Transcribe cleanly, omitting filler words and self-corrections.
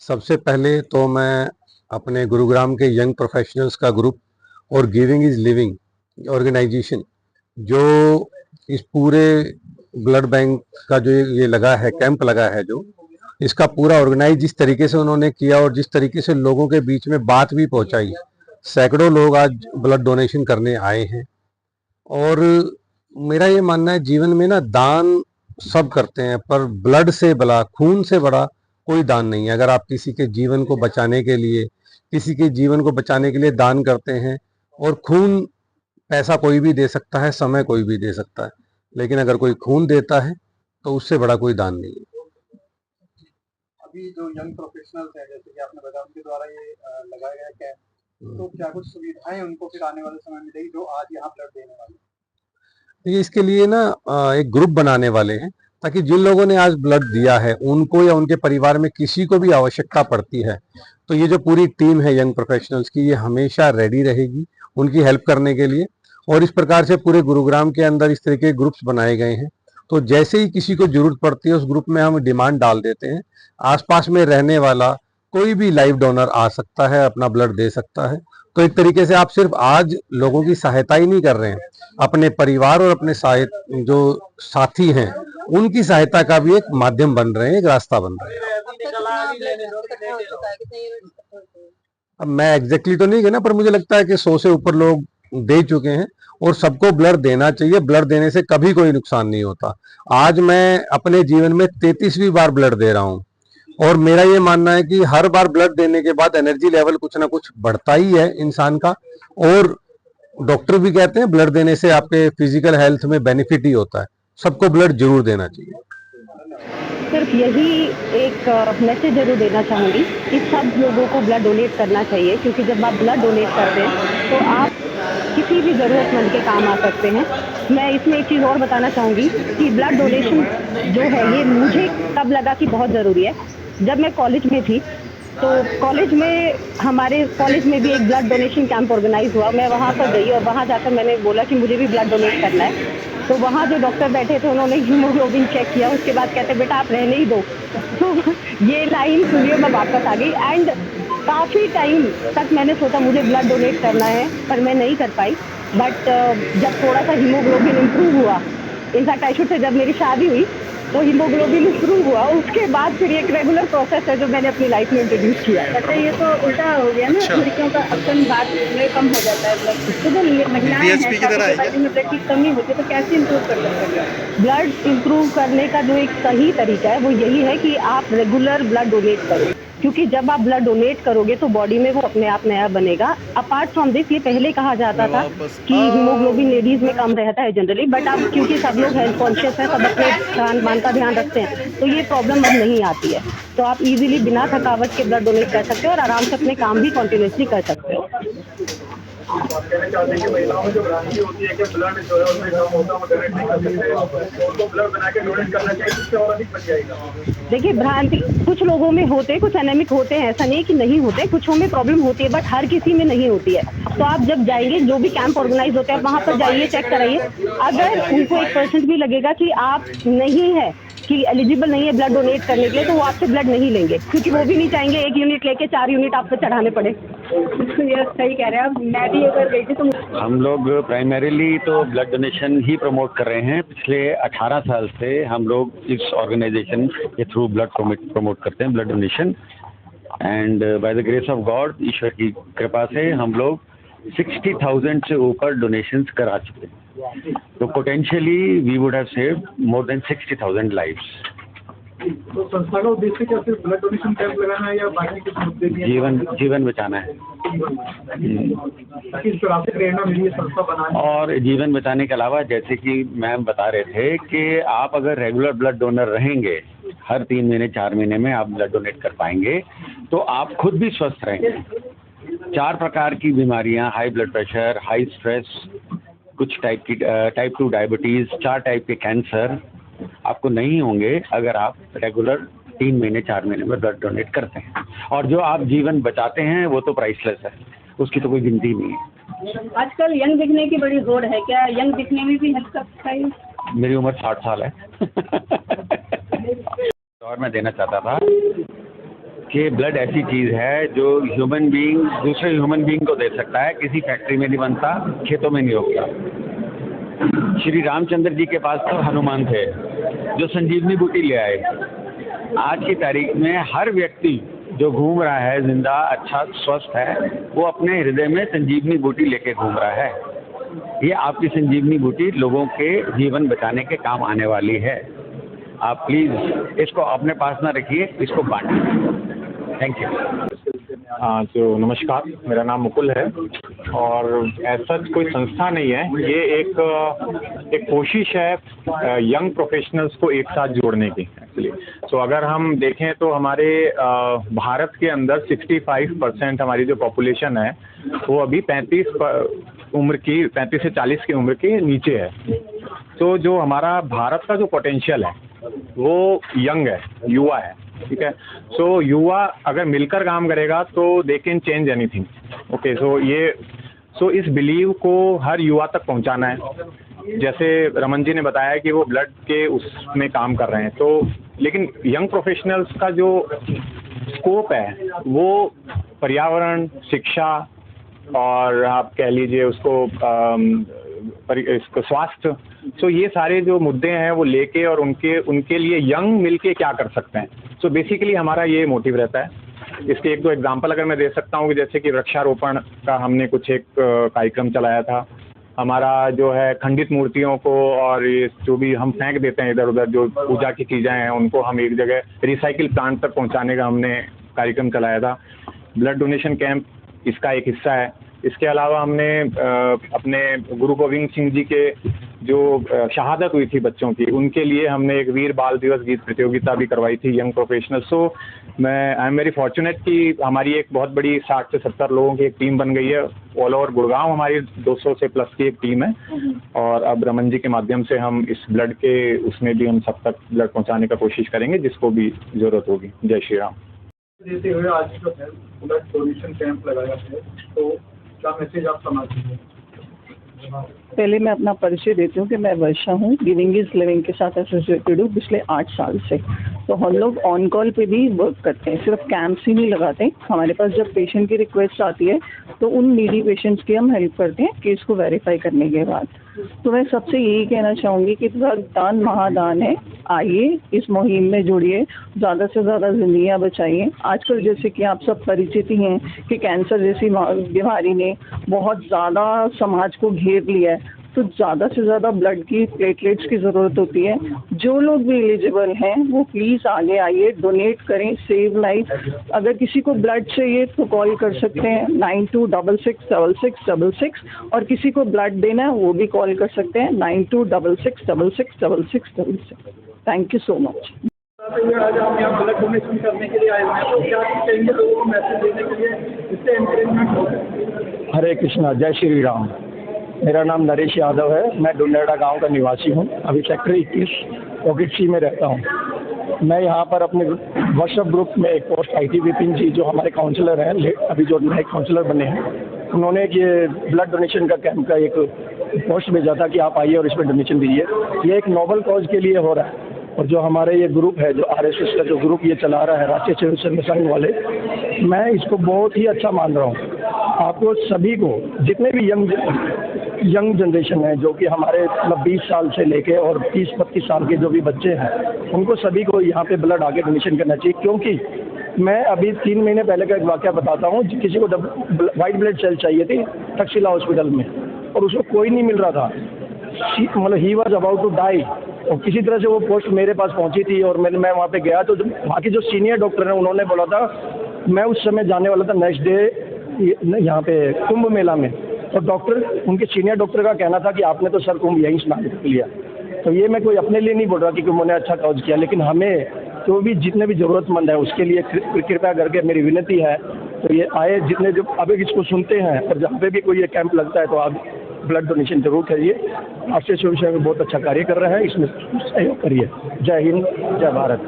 सबसे पहले तो मैं अपने गुरुग्राम के यंग प्रोफेशनल्स का ग्रुप और गिविंग इज लिविंग ऑर्गेनाइजेशन, जो इस पूरे ब्लड बैंक का जो ये लगा है, कैंप लगा है, जो इसका पूरा ऑर्गेनाइज जिस तरीके से उन्होंने किया और जिस तरीके से लोगों के बीच में बात भी पहुंचाई, सैकड़ों लोग आज ब्लड डोनेशन करने आए हैं। और मेरा ये मानना है, जीवन में ना दान सब करते हैं, पर ब्लड से बड़ा, खून से बड़ा कोई दान नहीं है। अगर आप किसी के जीवन को बचाने के लिए, किसी के जीवन को बचाने के लिए दान करते हैं, और खून, पैसा कोई भी दे सकता है, समय कोई भी दे सकता है, लेकिन अगर कोई खून देता है तो उससे बड़ा कोई दान नहीं है। अभी जो यंग प्रोफेशनल्स हैं, जैसे कि आपने बताया, उनके द्वारा ये लगाया गया कैंप, तो क्या कुछ सुविधाएं उनको फिर आने वाले समय में मिलेगी जो आज यहाँ ब्लड देने वाले? ये इसके लिए ना एक ग्रुप बनाने वाले हैं, ताकि जिन लोगों ने आज ब्लड दिया है उनको या उनके परिवार में किसी को भी आवश्यकता पड़ती है, तो ये जो पूरी टीम है यंग प्रोफेशनल्स की, ये हमेशा रेडी रहेगी उनकी हेल्प करने के लिए। और इस प्रकार से पूरे गुरुग्राम के अंदर इस तरह के ग्रुप्स बनाए गए हैं, तो जैसे ही किसी को जरूरत पड़ती है उस ग्रुप में हम डिमांड डाल देते हैं। आसपास में रहने वाला कोई भी लाइव डोनर आ सकता है, अपना ब्लड दे सकता है। तो एक तरीके से आप सिर्फ आज लोगों की सहायता ही नहीं कर रहे हैं, अपने परिवार और अपने जो साथी हैं उनकी सहायता का भी एक माध्यम बन रहे हैं, एक रास्ता बन रहे हैं। अब मैं एग्जैक्टली तो नहीं कहना, पर मुझे लगता है कि 100 से ऊपर लोग दे चुके हैं, और सबको ब्लड देना चाहिए। ब्लड देने से कभी कोई नुकसान नहीं होता। आज मैं अपने जीवन में 33वीं बार ब्लड दे रहा हूं, और मेरा ये मानना है कि हर बार ब्लड देने के बाद एनर्जी लेवल कुछ ना कुछ बढ़ता ही है इंसान का। और डॉक्टर भी कहते हैं ब्लड देने से आपके फिजिकल हेल्थ में बेनिफिट ही होता है। सबको ब्लड जरूर देना चाहिए। सिर्फ यही एक मैसेज जरूर देना चाहूँगी कि सब लोगों को ब्लड डोनेट करना चाहिए, क्योंकि जब आप ब्लड डोनेट करते हैं तो आप किसी भी ज़रूरतमंद के काम आ सकते हैं। मैं इसमें एक चीज़ और बताना चाहूँगी कि ब्लड डोनेशन जो है ये मुझे तब लगा कि बहुत ज़रूरी है जब मैं कॉलेज में थी। तो कॉलेज में, हमारे कॉलेज में भी एक ब्लड डोनेशन कैंप ऑर्गेनाइज हुआ। मैं वहाँ पर गई और वहाँ जाकर मैंने बोला कि मुझे भी ब्लड डोनेट करना है। तो वहाँ जो डॉक्टर बैठे थे उन्होंने हीमोग्लोबिन चेक किया, उसके बाद कहते बेटा आप रहने ही दो। तो ये लाइन सुनिए, मैं वापस आ गई। एंड काफ़ी टाइम तक मैंने सोचा मुझे ब्लड डोनेट करना है, पर मैं नहीं कर पाई। बट जब थोड़ा सा हीमोग्लोबिन इम्प्रूव हुआ, इनफैक्ट आई शुड से जब मेरी शादी हुई तो हीमोग्लोबिन इम्प्रूव हुआ, उसके बाद फिर एक रेगुलर प्रोसेस है जो मैंने अपनी लाइफ में इंट्रोड्यूस किया। अच्छा, ये तो उल्टा हो गया ना। अच्छा। लड़कियों का अक्सर बात में कम हो जाता है ब्लड, तो जो महिलाएं हैं की तरह है में ब्लड की कमी होती है, तो कैसे इम्प्रूव कर सकते हैं? ब्लड इम्प्रूव करने का जो एक सही तरीका है वो यही है कि आप रेगुलर ब्लड डोनेट करो, क्योंकि जब आप ब्लड डोनेट करोगे तो बॉडी में वो अपने आप नया बनेगा। अपार्ट फ्रॉम दिस, ये पहले कहा जाता था कि हीमोग्लोबिन लेडीज में कम रहता है जनरली, बट अब क्योंकि सब लोग हेल्थ कॉन्शियस है, सब अपने खान पान का ध्यान रखते हैं, तो ये प्रॉब्लम अब नहीं आती है। तो आप इजीली बिना थकावट के ब्लड डोनेट कर सकते हो और आराम से अपने काम भी कंटिन्यूसली कर सकते हो। आप कहना चाहते हैं कि महिलाओं में जो भ्रांति होती है कि ब्लड जो है उसमें कम होता है, वो डोनेट नहीं कर सकते, उनको ब्लड बना के डोनेट करना चाहिए, जिससे और अधिक बच जाएगा। देखिए, भ्रांति कुछ लोगों में होते हैं, कुछ एनेमिक होते हैं, ऐसा नहीं है कि नहीं होते, कुछों में प्रॉब्लम होती है, बट हर किसी में नहीं होती है। तो आप जब जाएंगे, जो भी कैंप ऑर्गेनाइज होते हैं, वहां पर जाइए, चेक कराइए। अगर उनको 1% भी लगेगा कि आप नहीं है, कि एलिजिबल नहीं है ब्लड डोनेट करने के लिए, तो वो आपसे ब्लड नहीं लेंगे, क्योंकि वो भी नहीं चाहेंगे 1 यूनिट लेके 4 यूनिट आप पे चढ़ाने पड़े। ये सही कह रहे हैं आप। मैं भी अगर गई थी तो हम लोग प्राइमरीली तो ब्लड डोनेशन ही प्रमोट कर रहे हैं। पिछले 18 साल से हम लोग इस ऑर्गेनाइजेशन के थ्रू ब्लड प्रमोट करते हैं, blood donation. And by the grace of God, ईश्वर की कृपा से हम लोग 60,000 से ऊपर डोनेशंस करा चुके हैं। तो potentially we would have saved more than 60,000 lives. तो संस्था का उद्देश्य क्या सिर्फ ब्लड डोनेशन कैंप लगाना है या बाकी कुछ मुद्दे भी हैं? जीवन बचाना है। किस तरह से प्रेरणा मिली है संस्था बनाने? और जीवन बचाने के अलावा, जैसे कि मैम बता रहे थे कि आप अगर रेगुलर ब्लड डोनर रहेंगे, हर 3 महीने 4 महीने में आप ब्लड डोनेट कर पाएंगे, तो आप खुद भी स्वस्थ रहेंगे। 4 प्रकार की बीमारियां, high blood pressure, high stress, कुछ टाइप 2 डायबिटीज़, 4 टाइप के कैंसर आपको नहीं होंगे अगर आप रेगुलर 3 महीने 4 महीने में ब्लड डोनेट करते हैं। और जो आप जीवन बचाते हैं वो तो प्राइसलेस है, उसकी तो कोई गिनती नहीं है। आजकल यंग दिखने की बड़ी होड़ है, क्या यंग दिखने में भी हेल्प करता है? मेरी उम्र 60 साल है। और मैं देना चाहता था कि ब्लड ऐसी चीज़ है जो ह्यूमन बीइंग दूसरे ह्यूमन बीइंग को दे सकता है, किसी फैक्ट्री में नहीं बनता, खेतों में नहीं होता। श्री रामचंद्र जी के पास तो हनुमान थे जो संजीवनी बूटी ले आए। आज की तारीख में हर व्यक्ति जो घूम रहा है जिंदा, अच्छा स्वस्थ है, वो अपने हृदय में संजीवनी बूटी लेके घूम रहा है। ये आपकी संजीवनी बूटी लोगों के जीवन बचाने के काम आने वाली है। आप प्लीज़ इसको अपने पास ना रखिए, इसको बांटिए। Thank you. तो नमस्कार, मेरा नाम मुकुल है और ऐसा कोई संस्था नहीं है, ये एक कोशिश है यंग प्रोफेशनल्स को एक साथ जोड़ने की एक्चुअली। तो अगर हम देखें तो हमारे भारत के अंदर 65% हमारी जो पॉपुलेशन है वो अभी 35 से 40 की उम्र के नीचे है। तो जो हमारा भारत का जो पोटेंशियल है वो यंग है, युवा है, ठीक है। सो युवा अगर मिलकर काम करेगा तो they can change anything. Okay, so इस बिलीव को हर युवा तक पहुंचाना है। जैसे रमन जी ने बताया कि वो ब्लड के उसमें काम कर रहे हैं, तो लेकिन यंग प्रोफेशनल्स का जो स्कोप है वो पर्यावरण, शिक्षा और आप कह लीजिए उसको स्वास्थ्य, सो ये सारे जो मुद्दे हैं वो लेके और उनके लिए यंग मिलके क्या कर सकते हैं। सो बेसिकली हमारा ये मोटिव रहता है। इसके एक दो एग्जांपल अगर मैं दे सकता हूँ कि जैसे कि वृक्षारोपण का हमने कुछ एक कार्यक्रम चलाया था। हमारा जो है खंडित मूर्तियों को और ये जो भी हम फेंक देते हैं इधर उधर जो पूजा की चीज़ें हैं उनको हम एक जगह रिसाइकिल प्लांट तक पहुँचाने का हमने कार्यक्रम चलाया था। ब्लड डोनेशन कैंप इसका एक हिस्सा है। इसके अलावा हमने अपने गुरु गोविंद सिंह जी के जो शहादत हुई थी बच्चों की, उनके लिए हमने एक वीर बाल दिवस गीत प्रतियोगिता भी करवाई थी young professional. So I am very fortunate कि हमारी एक बहुत बड़ी 60 से 70 लोगों की एक टीम बन गई है। ऑल ओवर गुड़गांव हमारी 200 से प्लस की एक टीम है और अब रमन जी के माध्यम से हम इस ब्लड के उसमें भी हम सब तक ब्लड पहुँचाने का कोशिश करेंगे जिसको भी ज़रूरत होगी। जय श्री राम। देते हुए आज जो है ब्लड डोनेशन कैंप लगाया है, तो क्या मैसेज आप समाज में? पहले मैं अपना परिचय देती हूँ कि मैं वर्षा हूँ, गिविंग इज लिविंग के साथ एसोसिएटेड हूँ पिछले 8 साल से। तो हम लोग ऑन कॉल पे भी वर्क करते हैं, सिर्फ कैंप्स ही नहीं लगाते। हमारे पास जब पेशेंट की रिक्वेस्ट आती है तो उन नीडी पेशेंट्स की हम हेल्प करते हैं केस को वेरीफाई करने के बाद। तो मैं सबसे यही कहना चाहूँगी कि रक्तदान महादान है, आइए इस मुहिम में जुड़िए, ज़्यादा से ज़्यादा जिंदगियाँ बचाइए। आजकल जैसे कि आप सब परिचित ही हैं कि कैंसर जैसी बीमारी ने बहुत ज़्यादा समाज को घेर लिया है, तो ज़्यादा से ज़्यादा ब्लड की प्लेटलेट्स की ज़रूरत होती है। जो लोग भी एलिजिबल हैं वो प्लीज़ आगे आइए, डोनेट करें, सेव लाइफ। अगर किसी को ब्लड चाहिए तो कॉल कर सकते हैं 92666666, और किसी को ब्लड देना है वो भी कॉल कर सकते हैं 9266666666। Thank you so much. आज आप यहाँ ब्लड डोनेशन करने के लिए आए हैं, तो क्या कहेंगे लोगों को मैसेज देने के लिए जिससे एनकरेजमेंट हो? हरे कृष्णा, जय श्री राम। मेरा नाम नरेश यादव है, मैं डुंडेड़ा गांव का निवासी हूं। अभी सेक्टर 21 पॉकेट सी में रहता हूं। मैं यहां पर अपने व्हाट्सएप ग्रुप में एक पोस्ट आई थी। विपिन जी जो हमारे काउंसलर हैं, अभी जो नए काउंसलर बने हैं, उन्होंने ये ब्लड डोनेशन का कैंप का एक पोस्ट भेजा था कि आप आइए और इसमें डोनेशन दीजिए। ये एक नोबल कॉज के लिए हो रहा है और जो हमारे ये ग्रुप है, जो RSS का जो ग्रुप ये चला रहा है, राष्ट्रीय स्वयं संघ वाले, मैं इसको बहुत ही अच्छा मान रहा हूँ। आपको सभी को, जितने भी यंग जनरेशन है जो कि हमारे मतलब 20 साल से लेके और 30-32 साल के जो भी बच्चे हैं, उनको सभी को यहाँ पे ब्लड आके डोनेशन करना चाहिए। क्योंकि मैं अभी 3 महीने पहले का एक वाक़या बताता हूँ। किसी को वाइट ब्लड सेल चाहिए थी तक्षशिला हॉस्पिटल में और उसको कोई नहीं मिल रहा था, मतलब he was about to die. और किसी तरह से वो पोस्ट मेरे पास पहुंची थी और मैं वहाँ पे गया तो वहाँ के जो सीनियर डॉक्टर हैं उन्होंने बोला था, मैं उस समय जाने वाला था नेक्स्ट डे यहाँ पे कुंभ मेला में, और डॉक्टर, उनके सीनियर डॉक्टर का कहना था कि आपने तो सर कुंभ यहीं स्नान कर लिया। तो ये मैं कोई अपने लिए नहीं बोल रहा कि उन्होंने अच्छा काज किया, लेकिन हमें तो भी जितने भी ज़रूरतमंद है उसके लिए कृपया करके मेरी विनती है, तो ये आए जितने जो अभी इसको सुनते हैं और जहाँ पे भी कोई ये कैंप लगता है तो आप ब्लड डोनेशन जरूर करिए। राष्ट्रीय स्वयं सेवक बहुत अच्छा कार्य कर रहे हैं, इसमें सहयोग करिए। जय हिंद, जय भारत।